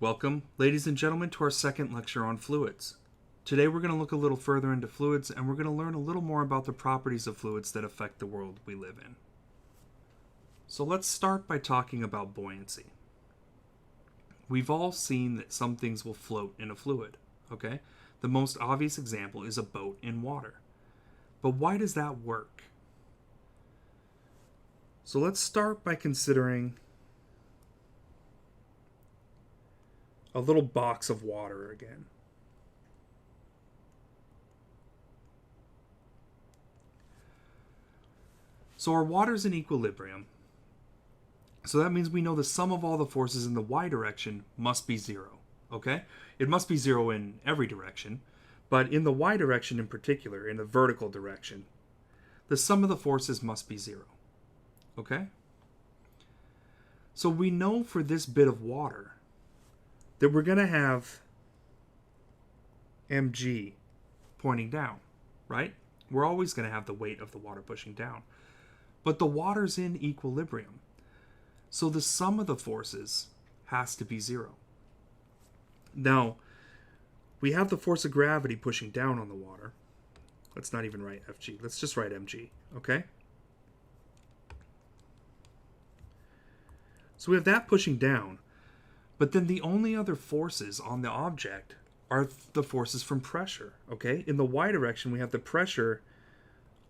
Welcome, ladies and gentlemen, to our second lecture on fluids. Today we're going to look a little further into fluids and we're going to learn a little more about the properties of fluids that affect the world we live in. So let's start by talking about buoyancy. We've all seen that some things will float in a fluid, okay? The most obvious example is a boat in water. But why does that work? So let's start by considering a little box of water again. So our water's in equilibrium. So that means we know the sum of all the forces in the y direction must be zero, okay? It must be zero in every direction, but in the y direction in particular, in the vertical direction, the sum of the forces must be zero, okay? So we know for this bit of water that we're going to have mg pointing down, right? We're always going to have the weight of the water pushing down. But the water's in equilibrium. So the sum of the forces has to be zero. Now, we have the force of gravity pushing down on the water. Let's not even write Fg. Let's just write mg, okay? So we have that pushing down. But then the only other forces on the object are the forces from pressure, okay? In the y direction, we have the pressure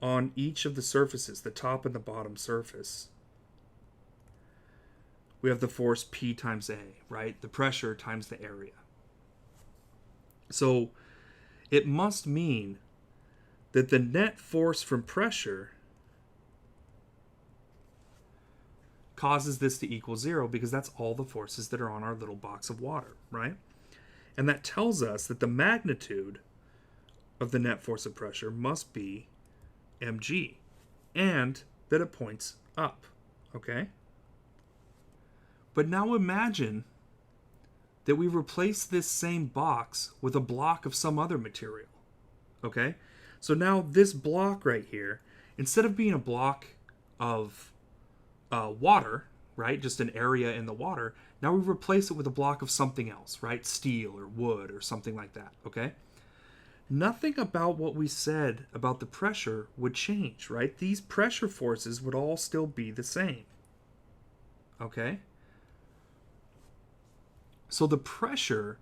on each of the surfaces, the top and the bottom surface. We have the force P times A, right? The pressure times the area. So it must mean that the net force from pressure causes this to equal zero because that's all the forces that are on our little box of water, right? And that tells us that the magnitude of the net force of pressure must be mg and that it points up, okay? But now imagine that we replace this same box with a block of some other material, okay? So now this block right here, instead of being a block of water, right, just an area in the water, now we replace it with a block of something else, right, steel or wood or something like that, okay? Nothing about what we said about the pressure would change, right? These pressure forces would all still be the same, okay? So the pressure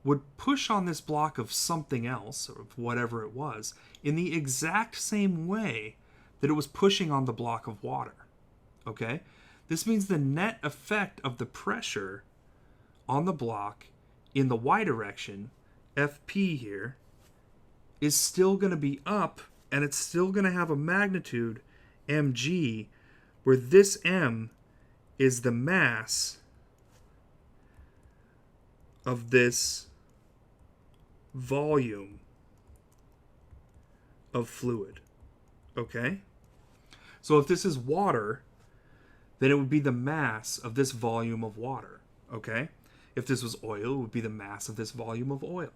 would push on this block of something else, or of whatever it was, in the exact same way that it was pushing on the block of water, okay? This means the net effect of the pressure on the block in the y direction, Fp here, is still going to be up, and it's still going to have a magnitude, mg, where this m is the mass of this volume of fluid, okay? So if this is water, then it would be the mass of this volume of water, okay? If this was oil, it would be the mass of this volume of oil,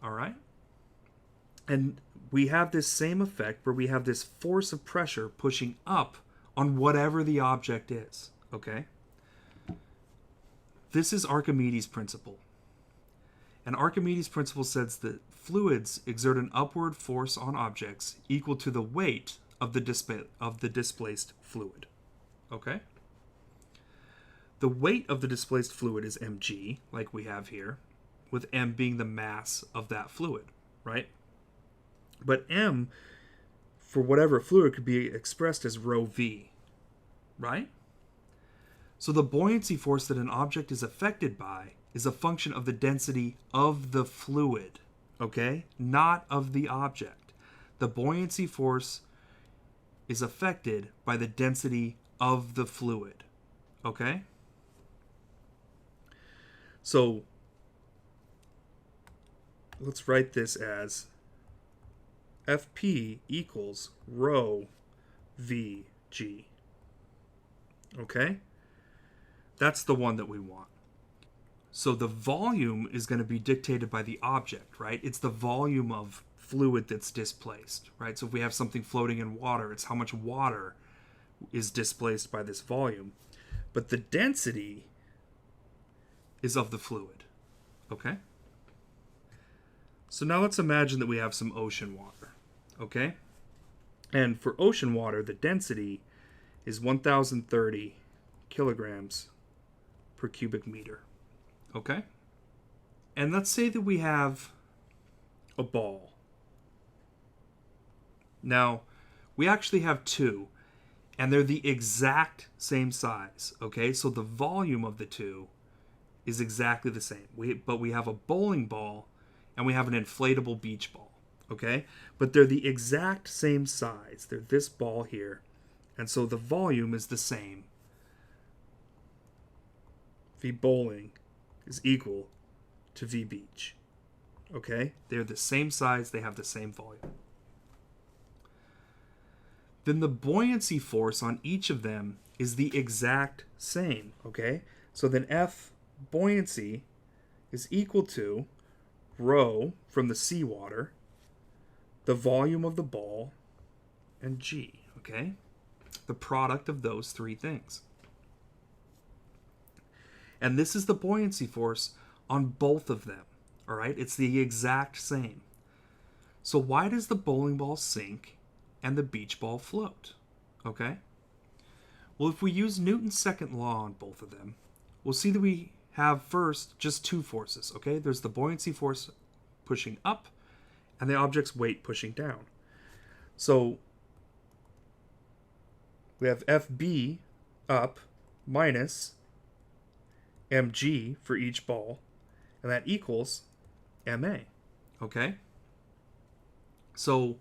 all right? And we have this same effect where we have this force of pressure pushing up on whatever the object is, okay? This is Archimedes' principle. And Archimedes' principle says that fluids exert an upward force on objects equal to the weight of the displaced fluid. Okay? The weight of the displaced fluid is mg, like we have here, with m being the mass of that fluid, right? But m, for whatever fluid, could be expressed as rho v, right? So the buoyancy force that an object is affected by is a function of the density of the fluid, okay? Not of the object. The buoyancy force is affected by the density of the fluid, okay? So let's write this as Fp equals rho Vg, okay? That's the one that we want. So the volume is going to be dictated by the object, right? It's the volume of fluid that's displaced, right? So if we have something floating in water, it's how much water is displaced by this volume. But the density is of the fluid. Okay? So now let's imagine that we have some ocean water. Okay? And for ocean water, the density is 1,030 kilograms per cubic meter. Okay? And let's say that we have a ball. Now, we actually have two, and they're the exact same size. Okay? So the volume of the two is exactly the same. But we have a bowling ball and we have an inflatable beach ball. Okay? But they're the exact same size. They're this ball here. And so the volume is the same. V bowling is equal to V beach. Okay? They're the same size. They have the same volume. Then the buoyancy force on each of them is the exact same. Okay? So then F buoyancy is equal to rho from the seawater, the volume of the ball, and G. Okay? The product of those three things. And this is the buoyancy force on both of them. All right? It's the exact same. So why does the bowling ball sink and the beach ball float? Okay? Well, if we use Newton's second law on both of them, we'll see that we have first just two forces. Okay? There's the buoyancy force pushing up and the object's weight pushing down. So we have FB up minus mg for each ball, and that equals ma. Okay? So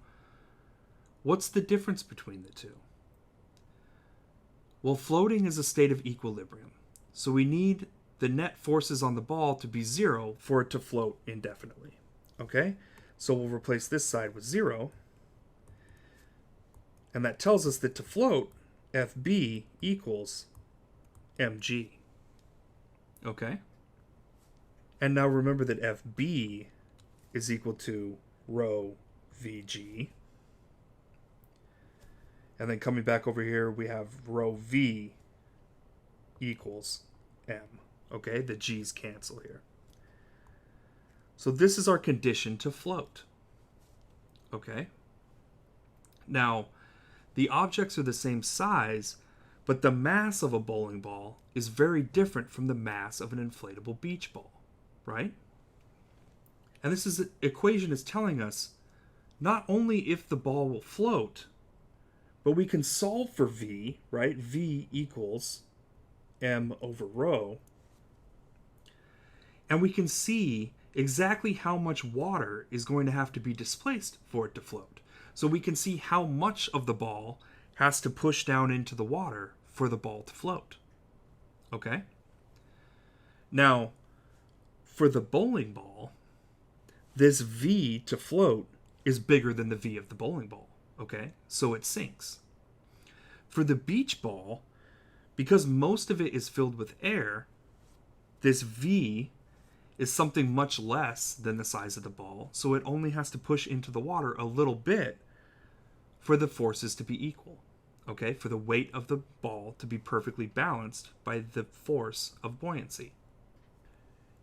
what's the difference between the two? Well, floating is a state of equilibrium. So we need the net forces on the ball to be 0 for it to float indefinitely. Okay? So we'll replace this side with 0. And that tells us that to float, FB equals mg. Okay? And now remember that FB is equal to rho VG. And then coming back over here, we have rho V equals M. Okay? The G's cancel here. So this is our condition to float. Okay? Now, the objects are the same size, but the mass of a bowling ball is very different from the mass of an inflatable beach ball, right? And this equation is telling us not only if the ball will float, but we can solve for V, right? V equals M over rho. And we can see exactly how much water is going to have to be displaced for it to float. So we can see how much of the ball has to push down into the water for the ball to float. Okay? Now, for the bowling ball, this V to float is bigger than the V of the bowling ball. Okay? So it sinks. For the beach ball, because most of it is filled with air, this V is something much less than the size of the ball, so it only has to push into the water a little bit for the forces to be equal. Okay? For the weight of the ball to be perfectly balanced by the force of buoyancy.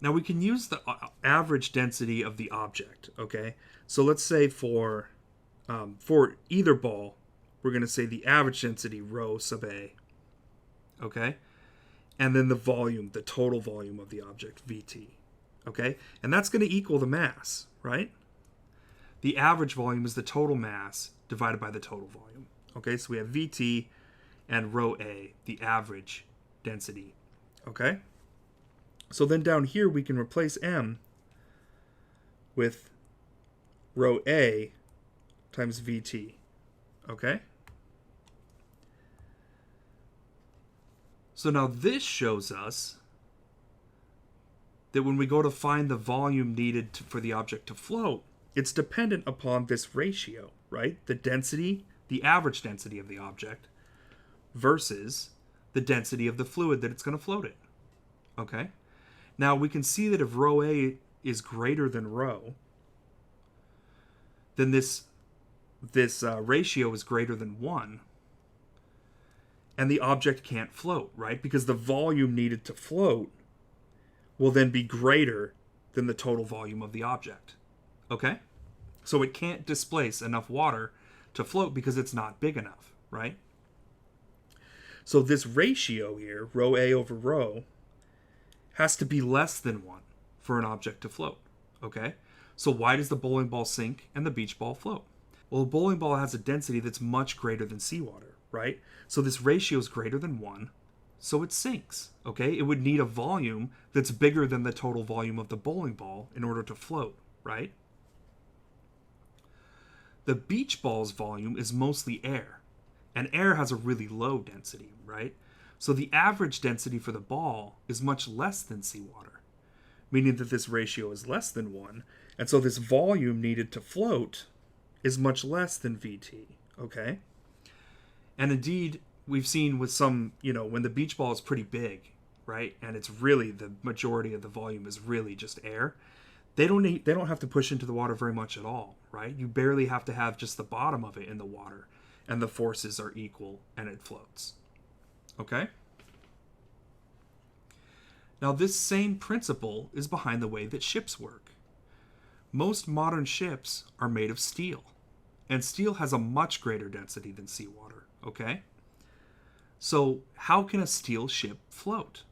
Now we can use the average density of the object. Okay? So let's say for either ball, we're going to say the average density rho sub A. Okay? And then the volume, the total volume of the object, VT. Okay? And that's going to equal the mass, right? The average volume is the total mass divided by the total volume. Okay? So we have VT and rho A, the average density. Okay? So then down here we can replace M with rho A times VT. Okay? So now this shows us that when we go to find the volume needed for the object to float, it's dependent upon this ratio, right? The density, the average density of the object versus the density of the fluid that it's going to float in. Okay? Now we can see that if rho A is greater than rho, then this ratio is greater than 1, and the object can't float, right? Because the volume needed to float will then be greater than the total volume of the object. Okay? So it can't displace enough water to float because it's not big enough, right? So this ratio here, rho A over rho, has to be less than 1 for an object to float. Okay? So why does the bowling ball sink and the beach ball float? Well, the bowling ball has a density that's much greater than seawater, right? So this ratio is greater than 1, so it sinks. Okay? It would need a volume that's bigger than the total volume of the bowling ball in order to float, right? The beach ball's volume is mostly air, and air has a really low density, right? So the average density for the ball is much less than seawater, meaning that this ratio is less than 1, and so this volume needed to float is much less than VT, okay? And indeed, we've seen with some, when the beach ball is pretty big, right? And it's really, the majority of the volume is really just air. They don't have to push into the water very much at all, right? You barely have to have just the bottom of it in the water, and the forces are equal, and it floats. Okay? Now, this same principle is behind the way that ships work. Most modern ships are made of steel, and steel has a much greater density than seawater, okay? So, how can a steel ship float?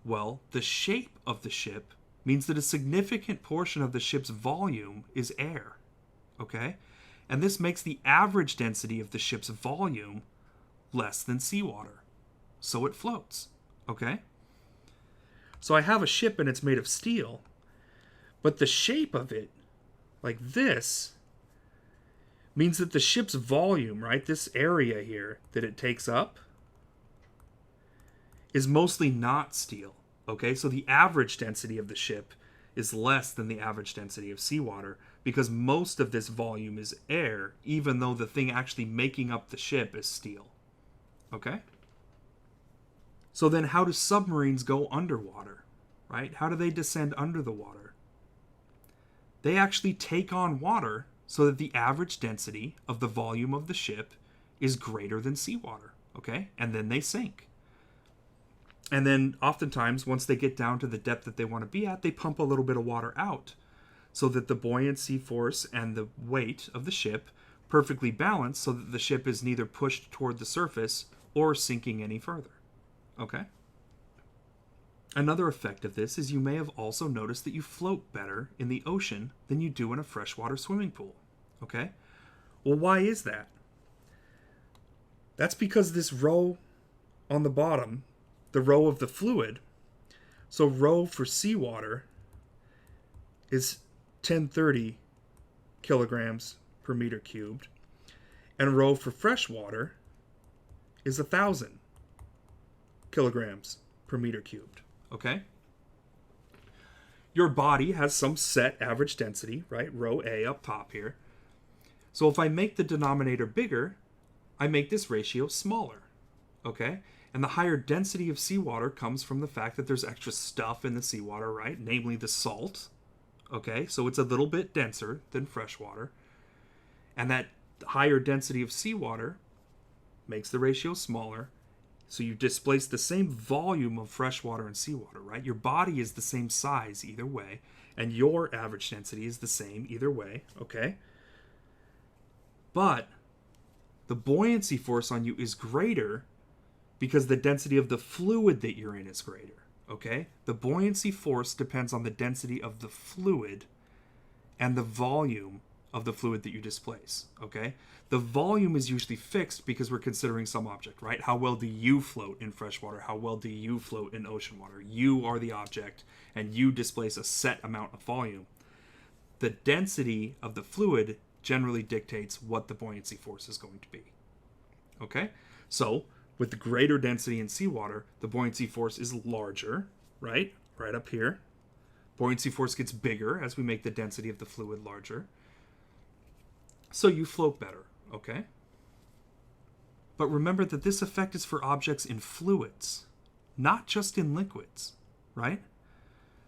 Well, the shape of the ship means that a significant portion of the ship's volume is air, okay? And this makes the average density of the ship's volume less than seawater, so it floats, okay? So I have a ship and it's made of steel, but the shape of it, like this, means that the ship's volume, right, this area here that it takes up, is mostly not steel. Okay, so the average density of the ship is less than the average density of seawater because most of this volume is air, even though the thing actually making up the ship is steel. Okay? So then how do submarines go underwater, right? How do they descend under the water? They actually take on water so that the average density of the volume of the ship is greater than seawater, okay? And then they sink. And then oftentimes, once they get down to the depth that they want to be at, they pump a little bit of water out so that the buoyancy force and the weight of the ship perfectly balance so that the ship is neither pushed toward the surface or sinking any further. Okay? Another effect of this is you may have also noticed that you float better in the ocean than you do in a freshwater swimming pool. Okay? Well, why is that? That's because this rho on the bottom, the rho of the fluid, so rho for seawater is 1030 kilograms per meter cubed, and rho for freshwater is 1,000 kilograms per meter cubed. Okay? Your body has some set average density, right? Rho A up top here. So if I make the denominator bigger, I make this ratio smaller. Okay? And the higher density of seawater comes from the fact that there's extra stuff in the seawater, right? Namely the salt. Okay, so it's a little bit denser than freshwater. And that higher density of seawater makes the ratio smaller. So you displace the same volume of freshwater and seawater, right? Your body is the same size either way. And your average density is the same either way, okay? But the buoyancy force on you is greater because the density of the fluid that you're in is greater, okay? The buoyancy force depends on the density of the fluid and the volume of the fluid that you displace, okay? The volume is usually fixed because we're considering some object, right? How well do you float in freshwater? How well do you float in ocean water? You are the object, and you displace a set amount of volume. The density of the fluid generally dictates what the buoyancy force is going to be, okay? So with the greater density in seawater, the buoyancy force is larger, right? Right up here. Buoyancy force gets bigger as we make the density of the fluid larger. So you float better, okay? But remember that this effect is for objects in fluids, not just in liquids, right?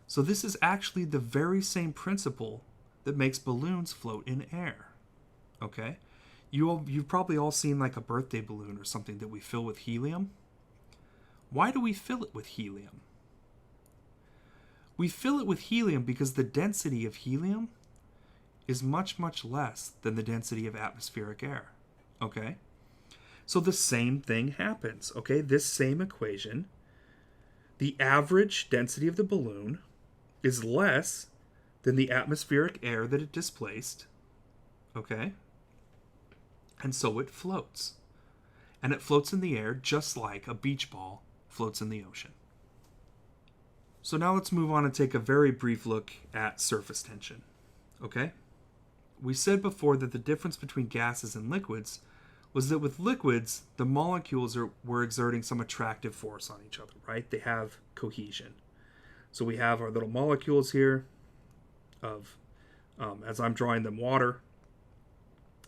So this is actually the very same principle that makes balloons float in air, okay? You've probably all seen like a birthday balloon or something that we fill with helium. Why do we fill it with helium? We fill it with helium because the density of helium is much, much less than the density of atmospheric air. Okay? So the same thing happens. Okay? This same equation, the average density of the balloon is less than the atmospheric air that it displaced. Okay? And so it floats. And it floats in the air just like a beach ball floats in the ocean. So now let's move on and take a very brief look at surface tension. Okay? We said before that the difference between gases and liquids was that with liquids, the molecules were exerting some attractive force on each other, right? They have cohesion. So we have our little molecules here of, as I'm drawing them, water.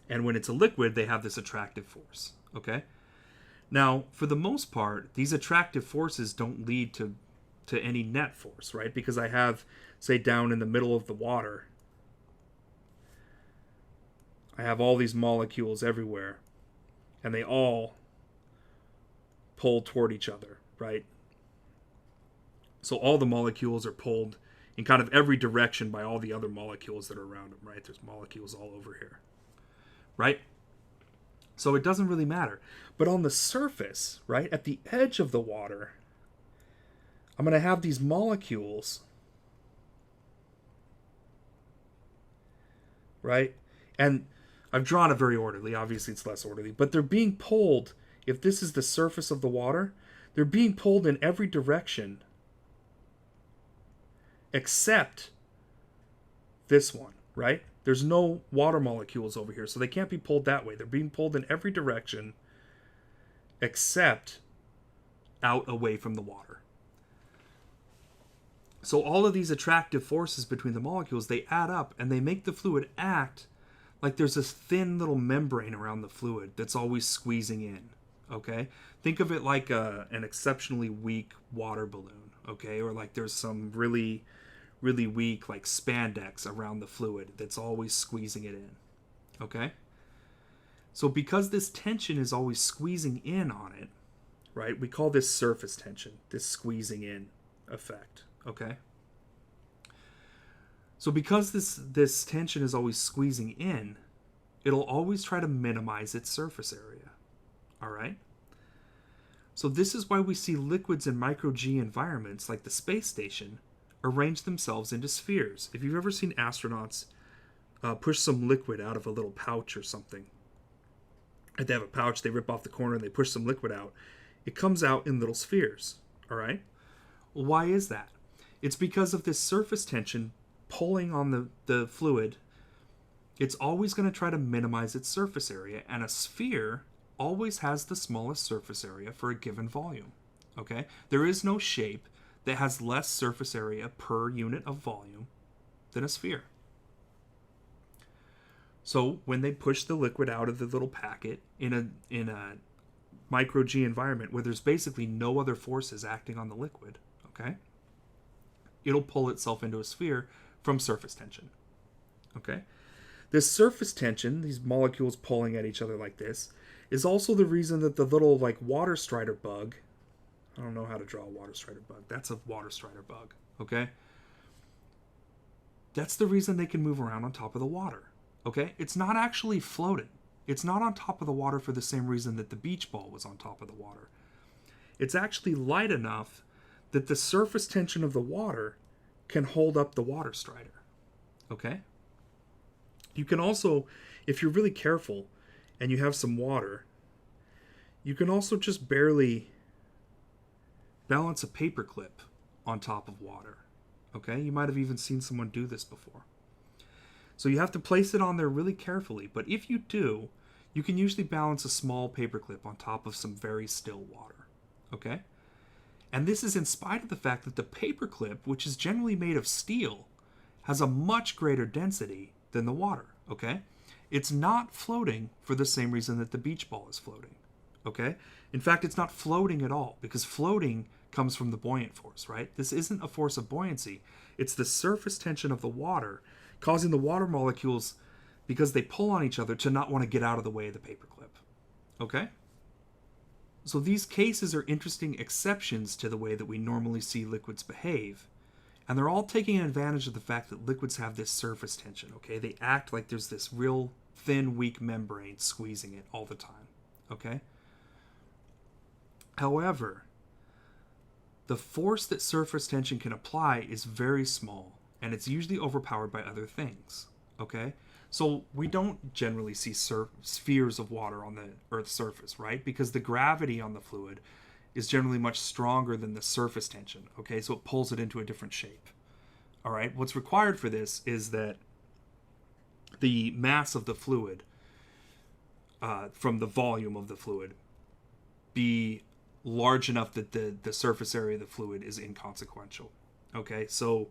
And when it's a liquid, they have this attractive force, okay? Now, for the most part, these attractive forces don't lead to any net force, right? Because I have, say, down in the middle of the water, I have all these molecules everywhere, and they all pull toward each other, right? So all the molecules are pulled in kind of every direction by all the other molecules that are around them, right? There's molecules all over here, right? So it doesn't really matter. But on the surface, right, at the edge of the water, I'm going to have these molecules, right? And I've drawn it very orderly. Obviously, it's less orderly. But they're being pulled, if this is the surface of the water, they're being pulled in every direction except this one, right? There's no water molecules over here, so they can't be pulled that way. They're being pulled in every direction except out away from the water. So all of these attractive forces between the molecules, they add up and they make the fluid act like there's this thin little membrane around the fluid that's always squeezing in, okay? Think of it like an exceptionally weak water balloon, okay? Or like there's some really, really weak like spandex around the fluid that's always squeezing it in, okay? So because this tension is always squeezing in on it, right, we call this surface tension, this squeezing in effect, okay? So because this tension is always squeezing in, it'll always try to minimize its surface area, all right? So this is why we see liquids in micro-G environments like the space station arrange themselves into spheres. If you've ever seen astronauts push some liquid out of a little pouch or something, if they have a pouch, they rip off the corner and they push some liquid out, it comes out in little spheres, all right? Well, why is that? It's because of this surface tension pulling on the fluid. It's always going to try to minimize its surface area, and a sphere always has the smallest surface area for a given volume, okay? There is no shape that has less surface area per unit of volume than a sphere. So when they push the liquid out of the little packet in a micro-G environment where there's basically no other forces acting on the liquid, okay, it'll pull itself into a sphere from surface tension, okay? This surface tension, these molecules pulling at each other like this, is also the reason that the little like water strider bug, I don't know how to draw a water strider bug, that's a water strider bug, okay? That's the reason they can move around on top of the water, okay? It's not actually floating. It's not on top of the water for the same reason that the beach ball was on top of the water. It's actually light enough that the surface tension of the water can hold up the water strider, okay? You can also, if you're really careful and you have some water, you can also just barely balance a paperclip on top of water, okay? You might have even seen someone do this before. So you have to place it on there really carefully, but if you do, you can usually balance a small paperclip on top of some very still water, okay? And this is in spite of the fact that the paperclip, which is generally made of steel, has a much greater density than the water, okay? It's not floating for the same reason that the beach ball is floating, okay? In fact, it's not floating at all, because floating comes from the buoyant force, right? This isn't a force of buoyancy. It's the surface tension of the water causing the water molecules, because they pull on each other, to not want to get out of the way of the paperclip, okay? So these cases are interesting exceptions to the way that we normally see liquids behave, And they're all taking advantage of the fact that liquids have this surface tension, okay? They act like there's this real thin, weak membrane squeezing it all the time, okay? However, the force that surface tension can apply is very small, and it's usually overpowered by other things, okay? So we don't generally see spheres of water on the Earth's surface, right? Because the gravity on the fluid is generally much stronger than the surface tension, okay? So it pulls it into a different shape, all right? What's required for this is that the mass of the fluid from the volume of the fluid be large enough that the surface area of the fluid is inconsequential, okay? So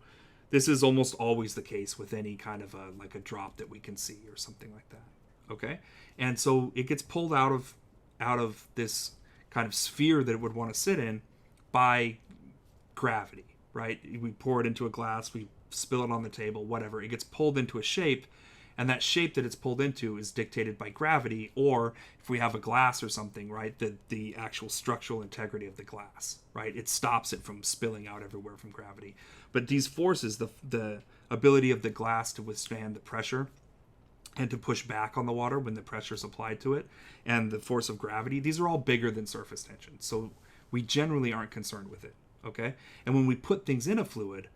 this is almost always the case with any kind of like a drop that we can see or something like that, okay? And so it gets pulled out of this kind of sphere that it would want to sit in by gravity, right? We pour it into a glass, we spill it on the table, whatever. It gets pulled into a shape, and that shape that it's pulled into is dictated by gravity, or if we have a glass or something, right, the actual structural integrity of the glass, right? It stops it from spilling out everywhere from gravity. But these forces, the ability of the glass to withstand the pressure and to push back on the water when the pressure is applied to it, and the force of gravity, these are all bigger than surface tension. So we generally aren't concerned with it, okay? And when we put things in a fluid,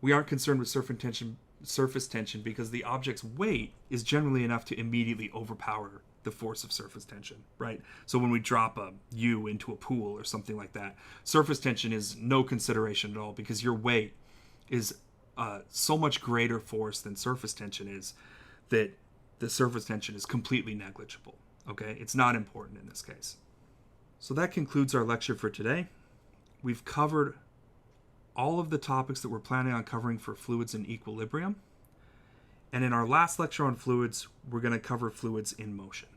we aren't concerned with surface tension because the object's weight is generally enough to immediately overpower the force of surface tension, right? So when we drop you into a pool or something like that, surface tension is no consideration at all because your weight is so much greater force than surface tension is that the surface tension is completely negligible, okay? It's not important in this case. So that concludes our lecture for today. We've covered all of the topics that we're planning on covering for fluids in equilibrium. And in our last lecture on fluids, we're going to cover fluids in motion.